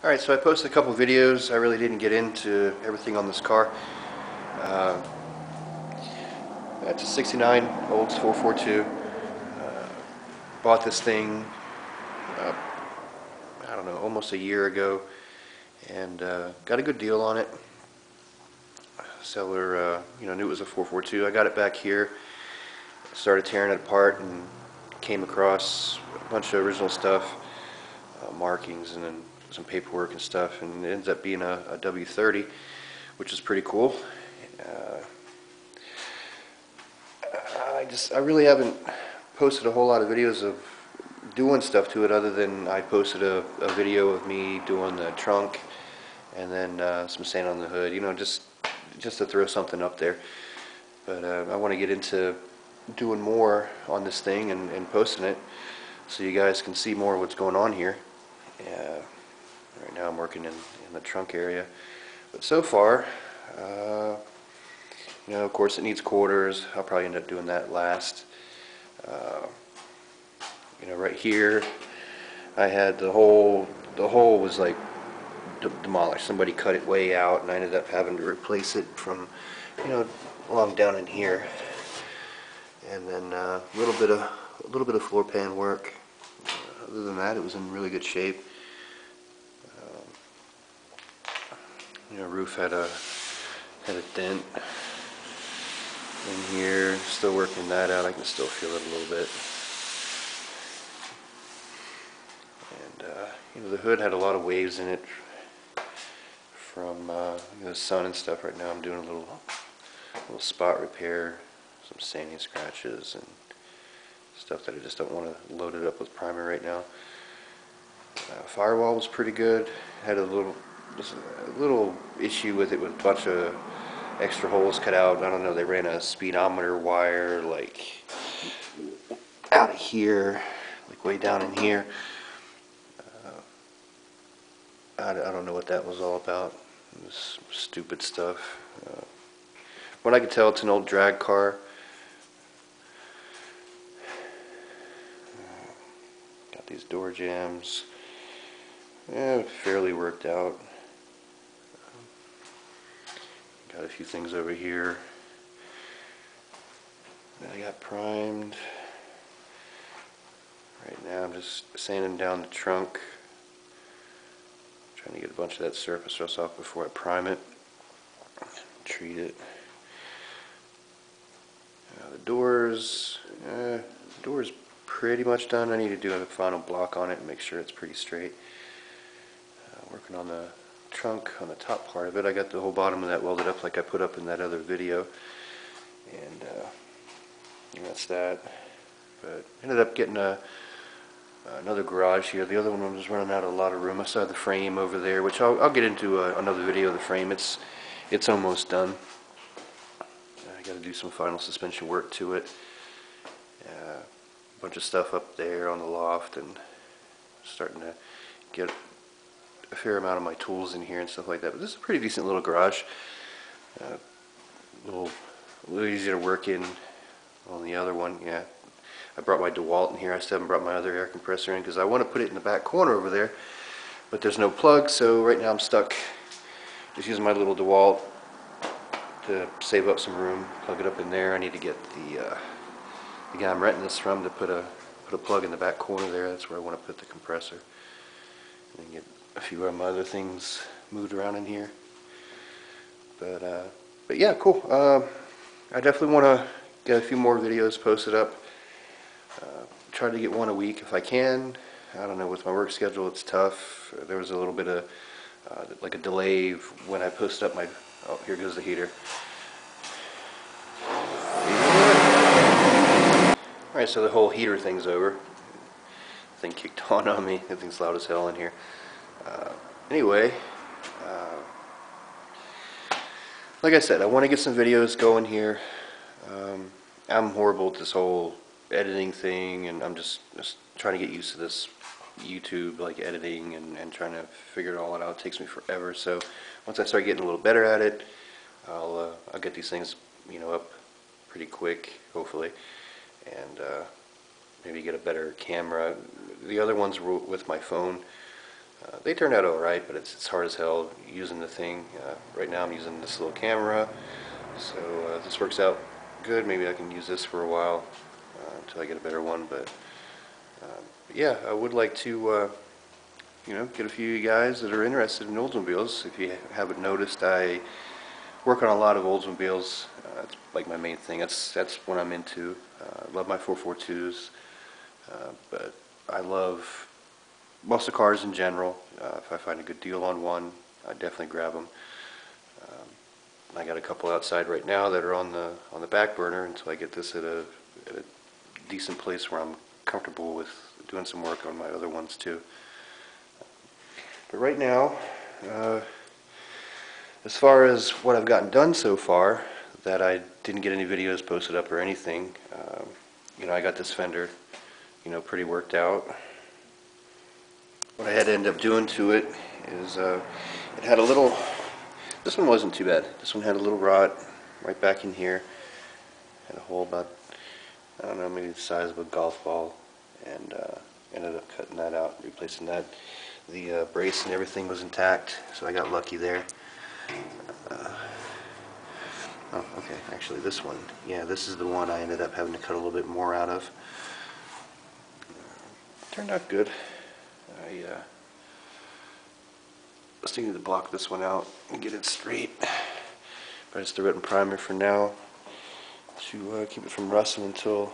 Alright, so I posted a couple videos. I really didn't get into everything on this car. Uh, that's a 69 Olds 442. Bought this thing, uh, I don't know, almost a year ago, and got a good deal on it. Seller, knew it was a 442. I got it back here, started tearing it apart, and came across a bunch of original stuff, markings, and then some paperwork and stuff, and it ends up being a W30, which is pretty cool. Uh, I really haven't posted a whole lot of videos of doing stuff to it, other than I posted a video of me doing the trunk and then some sand on the hood, just to throw something up there. But I want to get into doing more on this thing and posting it so you guys can see more of what's going on here. Right now I'm working in the trunk area, but so far, of course it needs quarters. I'll probably end up doing that last. Right here I had the hole was like demolished. Somebody cut it way out, and I ended up having to replace it from, along down in here. And then a little bit of floor pan work. Other than that, it was in really good shape. Roof had a dent in here. Still working that out. I can still feel it a little bit. And the hood had a lot of waves in it from the sun and stuff. Right now I'm doing a little spot repair, some sanding scratches and stuff that I just don't want to load it up with primer right now. Firewall was pretty good. Had a little issue with it, with a bunch of extra holes cut out. I don't know, they ran a speedometer wire like out of here, like way down in here. I don't know what that was all about. This stupid stuff. What I could tell, it's an old drag car. Got these door jambs. Yeah, fairly worked out. Got a few things over here that I got primed. Right now I'm just sanding down the trunk. Trying to get a bunch of that surface rust off before I prime it, treat it. The doors pretty much done. I need to do a final block on it and make sure it's pretty straight. Working on the trunk on the top part of it. I got the whole bottom of that welded up like I put up in that other video, and that's that. But ended up getting another garage here. The other one was running out of a lot of room. I saw the frame over there, which I'll get into another video of the frame. It's almost done. I got to do some final suspension work to it. A bunch of stuff up there on the loft, and starting to get a fair amount of my tools in here and stuff like that. But this is a pretty decent little garage. A little easier to work in. On the other one, yeah. I brought my DeWalt in here. I still haven't brought my other air compressor in because I want to put it in the back corner over there, but there's no plug, so right now I'm stuck just using my little DeWalt to save up some room, plug it up in there. I need to get the guy I'm renting this from to put a plug in the back corner there. That's where I want to put the compressor, and then get a few of my other things moved around in here. But yeah, cool. I definitely want to get a few more videos posted up. Try to get one a week if I can. I don't know, with my work schedule it's tough. There was a little bit of like a delay when I posted up my, oh, here goes the heater. Alright, so the whole heater thing's over. The thing kicked on me. That thing's loud as hell in here. Anyway, like I said, I want to get some videos going here. I'm horrible at this whole editing thing, and I'm just trying to get used to this YouTube like editing and trying to figure it all out. It takes me forever. So once I start getting a little better at it, I'll get these things up pretty quick, hopefully, and maybe get a better camera. The other ones were with my phone. They turned out alright, but it's hard as hell using the thing. Right now I'm using this little camera, so this works out good. Maybe I can use this for a while until I get a better one. But yeah, I would like to get a few of you guys that are interested in Oldsmobiles. If you haven't noticed, I work on a lot of Oldsmobiles. It's like my main thing. That's what I'm into. I love my 442s, but I love most of cars in general. If I find a good deal on one, I definitely grab them. I got a couple outside right now that are on the back burner until I get this at a decent place where I'm comfortable with doing some work on my other ones too. But right now, as far as what I've gotten done so far, that I didn't get any videos posted up or anything, I got this fender, pretty worked out. What I had to end up doing to it is it had a little, this one wasn't too bad. This one had a little rot right back in here. Had a hole about, I don't know, maybe the size of a golf ball, and ended up cutting that out, replacing that. The brace and everything was intact, so I got lucky there. Oh, okay, actually this one, yeah, this is the one I ended up having to cut a little bit more out of. Turned out good. I still need to block this one out and get it straight. But I just threw it in primer for now to keep it from rusting until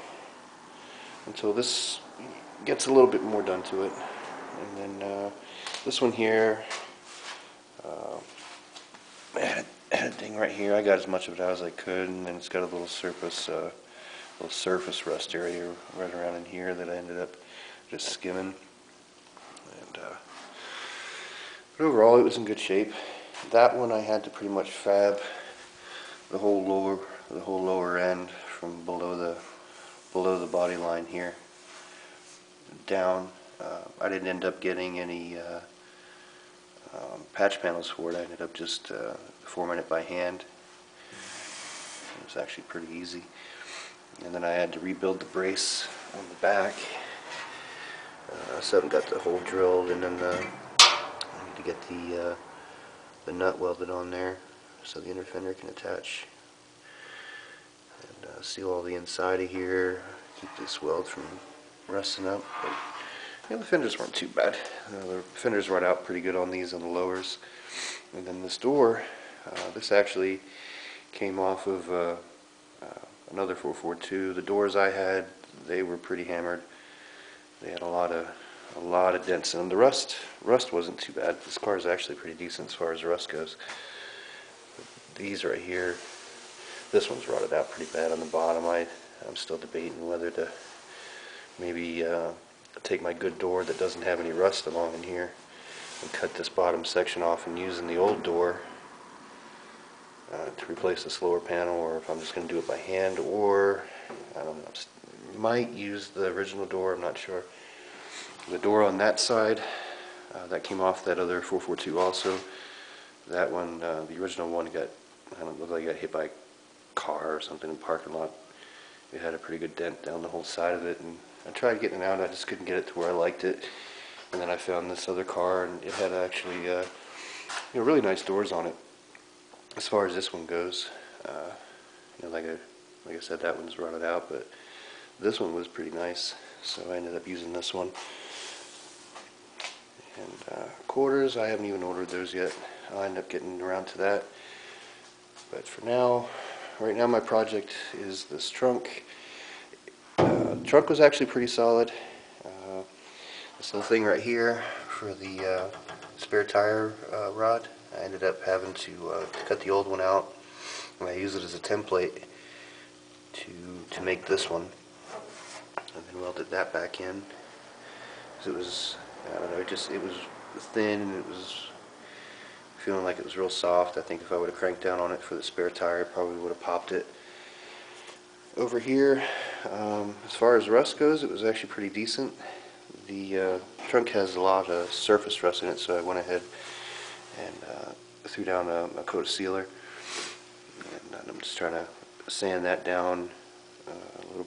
this gets a little bit more done to it. And then this one here, I had a thing right here. I got as much of it out as I could, and then it's got a little surface rust area right around in here that I ended up just skimming. And but overall, it was in good shape. That one I had to pretty much fab the whole lower end from below the body line here down. I didn't end up getting any patch panels for it. I ended up just forming it by hand. It was actually pretty easy. And then I had to rebuild the brace on the back. So I got the hole drilled, and then I need to get the nut welded on there so the inner fender can attach. And seal all the inside of here, keep this weld from rusting up. But the fenders weren't too bad. The fenders run out pretty good on these on the lowers. And then this door, this actually came off of another 442. The doors I had, they were pretty hammered. They had a lot of dents in them. The rust wasn't too bad. This car is actually pretty decent as far as rust goes. But these right here, this one's rotted out pretty bad on the bottom. I'm still debating whether to maybe take my good door that doesn't have any rust along in here and cut this bottom section off and using the old door to replace this lower panel, or if I'm just going to do it by hand, or I don't know, might use the original door. I'm not sure. The door on that side that came off that other 442 also. That one, the original one, I don't know, like got hit by a car or something in the parking lot. It had a pretty good dent down the whole side of it, and I tried getting it out. I just couldn't get it to where I liked it. And then I found this other car, and it had actually really nice doors on it. As far as this one goes, like I said, that one's rotted out, but this one was pretty nice, so I ended up using this one. And quarters, I haven't even ordered those yet. I'll end up getting around to that. But for now, right now my project is this trunk. The trunk was actually pretty solid. This little thing right here for the spare tire rod, I ended up having to cut the old one out, and I use it as a template to make this one, and then welded that back in. Because it was, I don't know, it was thin, and it was feeling like it was real soft. I think if I would have cranked down on it for the spare tire, I probably would have popped it. Over here, as far as rust goes, it was actually pretty decent. The trunk has a lot of surface rust in it, so I went ahead and threw down a coat of sealer, and I'm just trying to sand that down a little,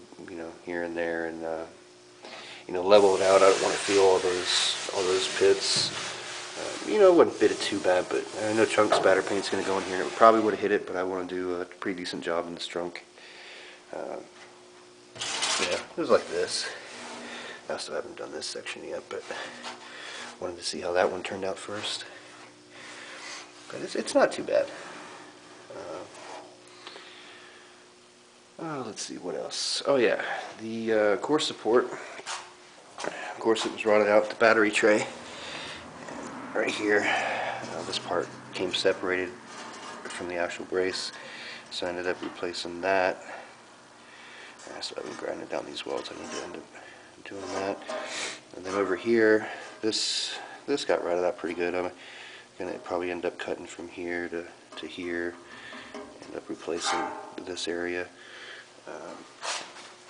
here and there, and level it out. I don't want to feel all those pits. You know, it wouldn't fit it too bad, but I know trunk spatter paint's going to go in here, and it probably would have hit it, but I want to do a pretty decent job in this trunk. Yeah, it was like this. I still haven't done this section yet, but wanted to see how that one turned out first. But it's not too bad. Let's see what else. Oh yeah, the core support. Of course, it was rotted out the battery tray. Right here, this part came separated from the actual brace, so I ended up replacing that. So I've been grinding down these welds. I need to end up doing that. And then over here, this got rotted out pretty good. I'm gonna probably end up cutting from here to here. End up replacing this area.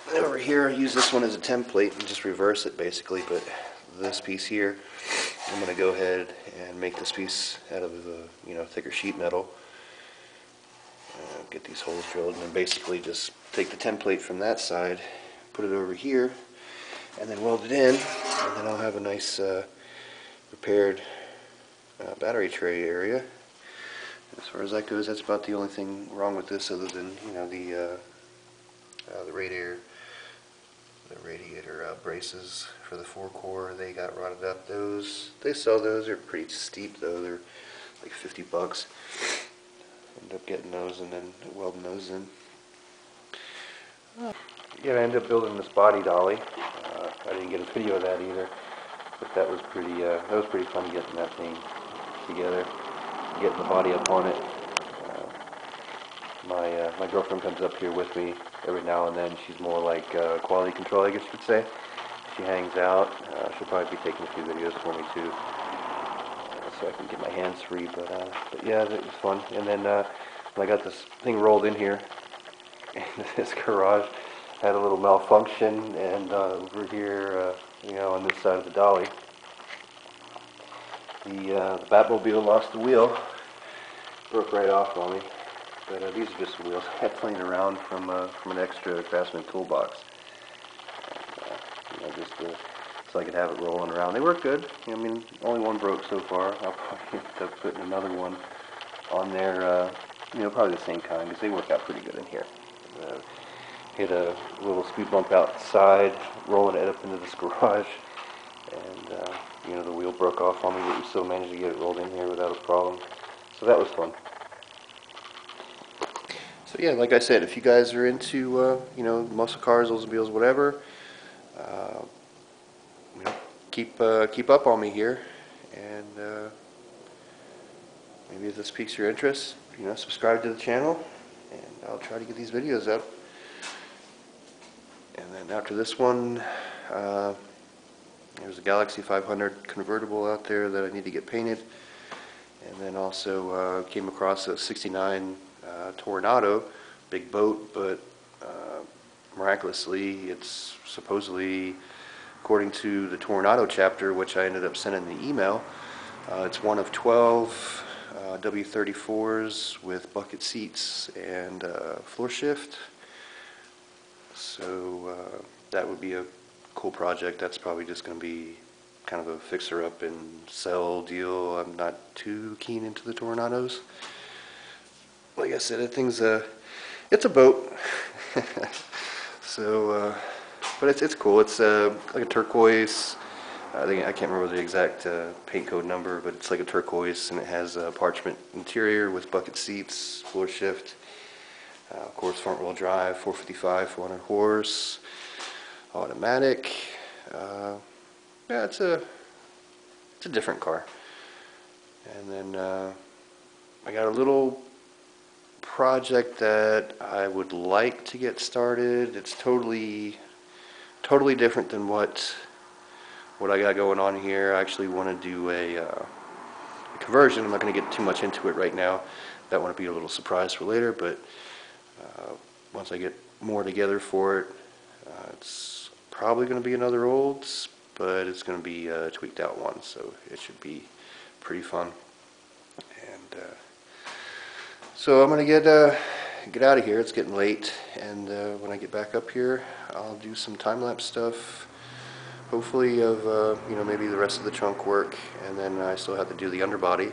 And over here, I use this one as a template and just reverse it basically. But this piece here, I'm going to go ahead and make this piece out of thicker sheet metal. Get these holes drilled, and then basically just take the template from that side, put it over here, and then weld it in, and then I'll have a nice prepared battery tray area. As far as that goes, that's about the only thing wrong with this, other than the radiator braces for the 4-core. They got rotted up. They sell those. They're pretty steep though. They're like $50. End up getting those and then welding those in. Yeah, I ended up building this body dolly. I didn't get a video of that either, but that was pretty fun getting that thing together, getting the body up on it. My girlfriend comes up here with me every now and then. She's more like quality control, I guess you could say. She hangs out. She'll probably be taking a few videos for me too, so I can get my hands free. But yeah, it was fun. And then when I got this thing rolled in here, this garage had a little malfunction, and over here, on this side of the dolly, the Batmobile lost the wheel, broke right off on me. But these are just wheels I had playing around from an extra Craftsman toolbox. And, just so I could have it rolling around. They work good. I mean, only one broke so far. I'll probably end up putting another one on there. Probably the same kind, because they work out pretty good in here. Hit a little speed bump outside, rolling it up into this garage, and the wheel broke off on me, but we still managed to get it rolled in here without a problem. So that was fun. So yeah, like I said, if you guys are into muscle cars, Oldsmobiles, whatever, keep up on me here, and maybe if this piques your interest, subscribe to the channel, and I'll try to get these videos up. And then after this one, there's a Galaxy 500 convertible out there that I need to get painted, and then also came across a '69 Tornado, big boat, but miraculously, it's supposedly, according to the Tornado chapter, which I ended up sending the email, it's one of 12 W34s with bucket seats and floor shift. So that would be a cool project. That's probably just going to be kind of a fixer-up and sell deal. I'm not too keen into the Tornadoes. Like I said, it's a boat. So, but it's cool. It's like a turquoise. I can't remember the exact paint code number, but it's like a turquoise, and it has a parchment interior with bucket seats, floor shift, of course front wheel drive, 455, 400 horse, automatic. Yeah, it's a different car. And then I got a little project that I would like to get started. It's totally different than what I got going on here. I actually want to do a conversion. I'm not going to get too much into it right now. That want to be a little surprise for later, but once I get more together for it, it's probably going to be another Olds, but it's going to be a tweaked out one, so it should be pretty fun. And so I'm going to get out of here. It's getting late, and when I get back up here, I'll do some time-lapse stuff hopefully of you know, maybe the rest of the trunk work, and then I still have to do the underbody.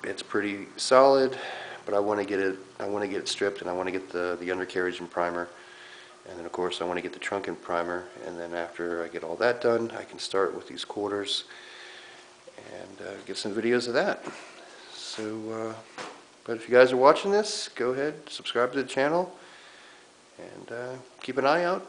It's pretty solid, but I want to get it stripped, and I want to get the undercarriage and primer, and then of course I want to get the trunk and primer, and then after I get all that done, I can start with these quarters and get some videos of that. So, but if you guys are watching this, go ahead, subscribe to the channel, and keep an eye out